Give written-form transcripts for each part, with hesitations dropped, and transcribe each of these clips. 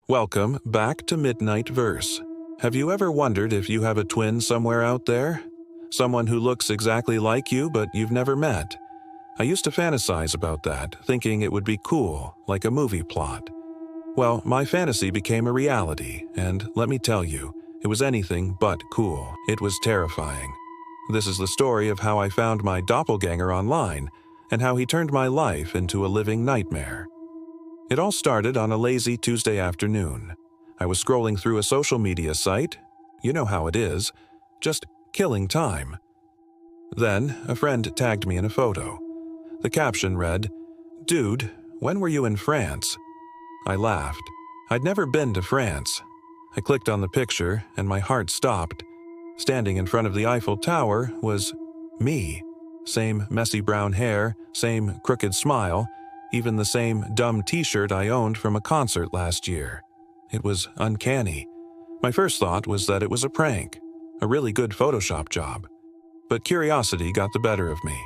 Welcome back to Midnight Verse. Have you ever wondered if you have a twin somewhere out there? Someone who looks exactly like you but you've never met? I used to fantasize about that, thinking it would be cool, like a movie plot. Well, my fantasy became a reality, and let me tell you, it was anything but cool. It was terrifying. This is the story of how I found my doppelganger online, and how he turned my life into a living nightmare. It all started on a lazy Tuesday afternoon. I was scrolling through a social media site. You know how it is. Just killing time. Then, a friend tagged me in a photo. The caption read, "Dude, when were you in France?" I laughed. I'd never been to France. I clicked on the picture, and my heart stopped. Standing in front of the Eiffel Tower was me. Same messy brown hair, same crooked smile, even the same dumb t-shirt I owned from a concert last year. It was uncanny. My first thought was that it was a prank, a really good Photoshop job. But curiosity got the better of me.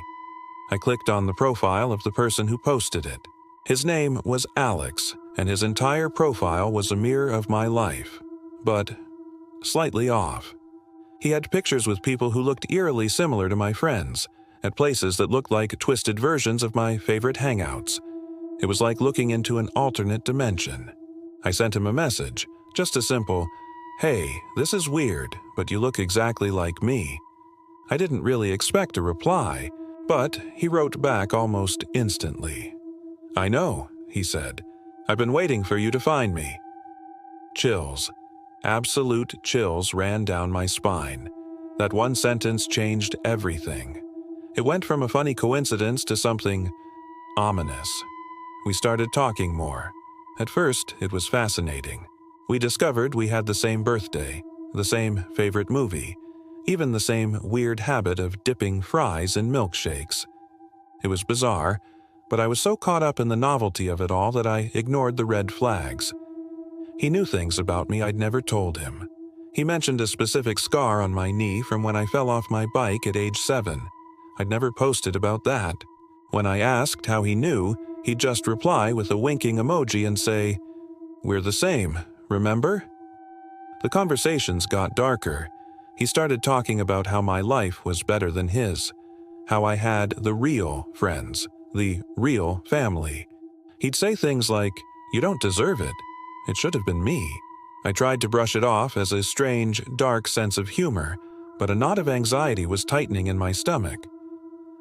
I clicked on the profile of the person who posted it. His name was Alex, and his entire profile was a mirror of my life, but slightly off. He had pictures with people who looked eerily similar to my friends, at places that looked like twisted versions of my favorite hangouts. It was like looking into an alternate dimension. I sent him a message, just a simple, "Hey, this is weird, but you look exactly like me." I didn't really expect a reply, but he wrote back almost instantly. "I know," he said. "I've been waiting for you to find me." Chills. Absolute chills ran down my spine. That one sentence changed everything. It went from a funny coincidence to something ominous. We started talking more. At first, it was fascinating. We discovered we had the same birthday, the same favorite movie, even the same weird habit of dipping fries in milkshakes. It was bizarre, but I was so caught up in the novelty of it all that I ignored the red flags. He knew things about me I'd never told him. He mentioned a specific scar on my knee from when I fell off my bike at age 7. I'd never posted about that. When I asked how he knew, he'd just reply with a winking emoji and say, "We're the same, remember?" The conversations got darker. He started talking about how my life was better than his, how I had the real friends, the real family. He'd say things like, "You don't deserve it. It should have been me." I tried to brush it off as a strange, dark sense of humor, but a knot of anxiety was tightening in my stomach.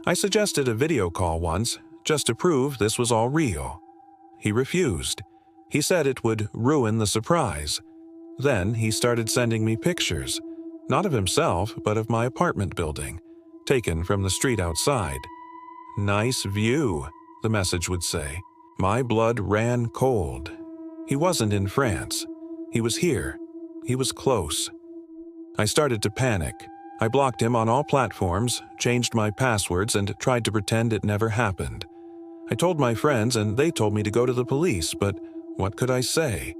I suggested a video call once, just to prove this was all real. He refused. He said it would ruin the surprise. Then he started sending me pictures, not of himself, but of my apartment building, taken from the street outside. "Nice view," the message would say. My blood ran cold. He wasn't in France. He was here. He was close. I started to panic. I blocked him on all platforms, changed my passwords, and tried to pretend it never happened. I told my friends, and they told me to go to the police, but what could I say?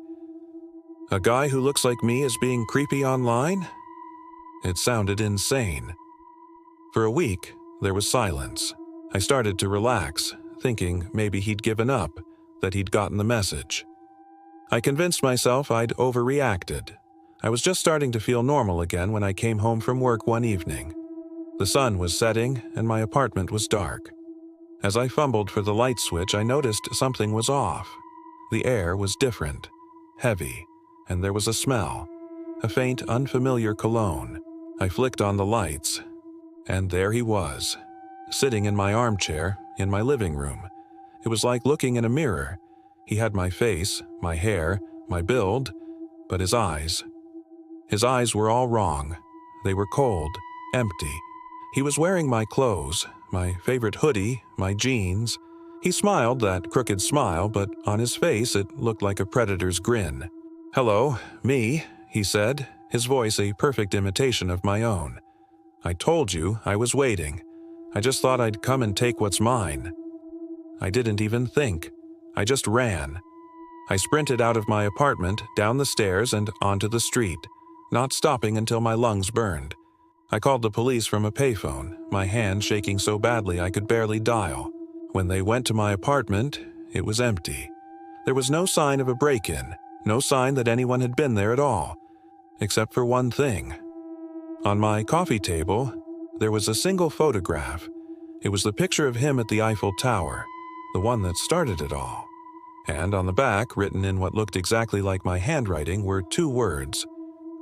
A guy who looks like me is being creepy online? It sounded insane. For a week, there was silence. I started to relax, thinking maybe he'd given up, that he'd gotten the message. I convinced myself I'd overreacted. I was just starting to feel normal again when I came home from work one evening. The sun was setting, and my apartment was dark. As I fumbled for the light switch, I noticed something was off. The air was different, heavy, and there was a smell, a faint, unfamiliar cologne. I flicked on the lights, and there he was, sitting in my armchair in my living room. It was like looking in a mirror. He had my face, my hair, my build, but his eyes. His eyes were all wrong. They were cold, empty. He was wearing my clothes, my favorite hoodie, my jeans. He smiled that crooked smile, but on his face it looked like a predator's grin. "Hello, me," he said, his voice a perfect imitation of my own. "I told you I was waiting. I just thought I'd come and take what's mine." I didn't even think. I just ran. I sprinted out of my apartment, down the stairs, and onto the street, not stopping until my lungs burned. I called the police from a payphone, my hand shaking so badly I could barely dial. When they went to my apartment, it was empty. There was no sign of a break-in, No sign that anyone had been there at all, except for one thing. On my coffee table, there was a single photograph. It was the picture of him at the Eiffel Tower, the one that started it all. And on the back, written in what looked exactly like my handwriting, were 2 words: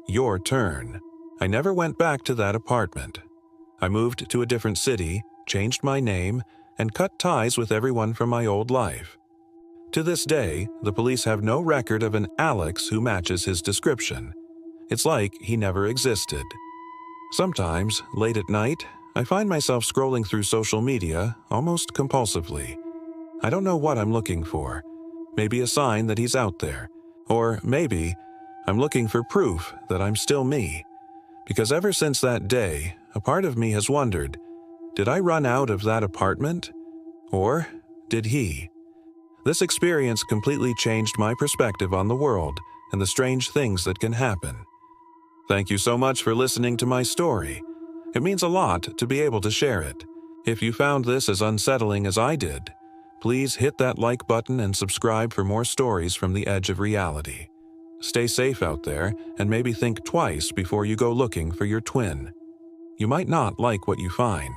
"Your turn." I never went back to that apartment. I moved to a different city, changed my name, and cut ties with everyone from my old life. To this day, the police have no record of an Alex who matches his description. It's like he never existed. Sometimes, late at night, I find myself scrolling through social media almost compulsively. I don't know what I'm looking for. Maybe a sign that he's out there. Or maybe I'm looking for proof that I'm still me. Because ever since that day, a part of me has wondered, did I run out of that apartment? Or did he? This experience completely changed my perspective on the world and the strange things that can happen. Thank you so much for listening to my story. It means a lot to be able to share it. If you found this as unsettling as I did, please hit that like button and subscribe for more stories from the edge of reality. Stay safe out there and maybe think twice before you go looking for your twin. You might not like what you find.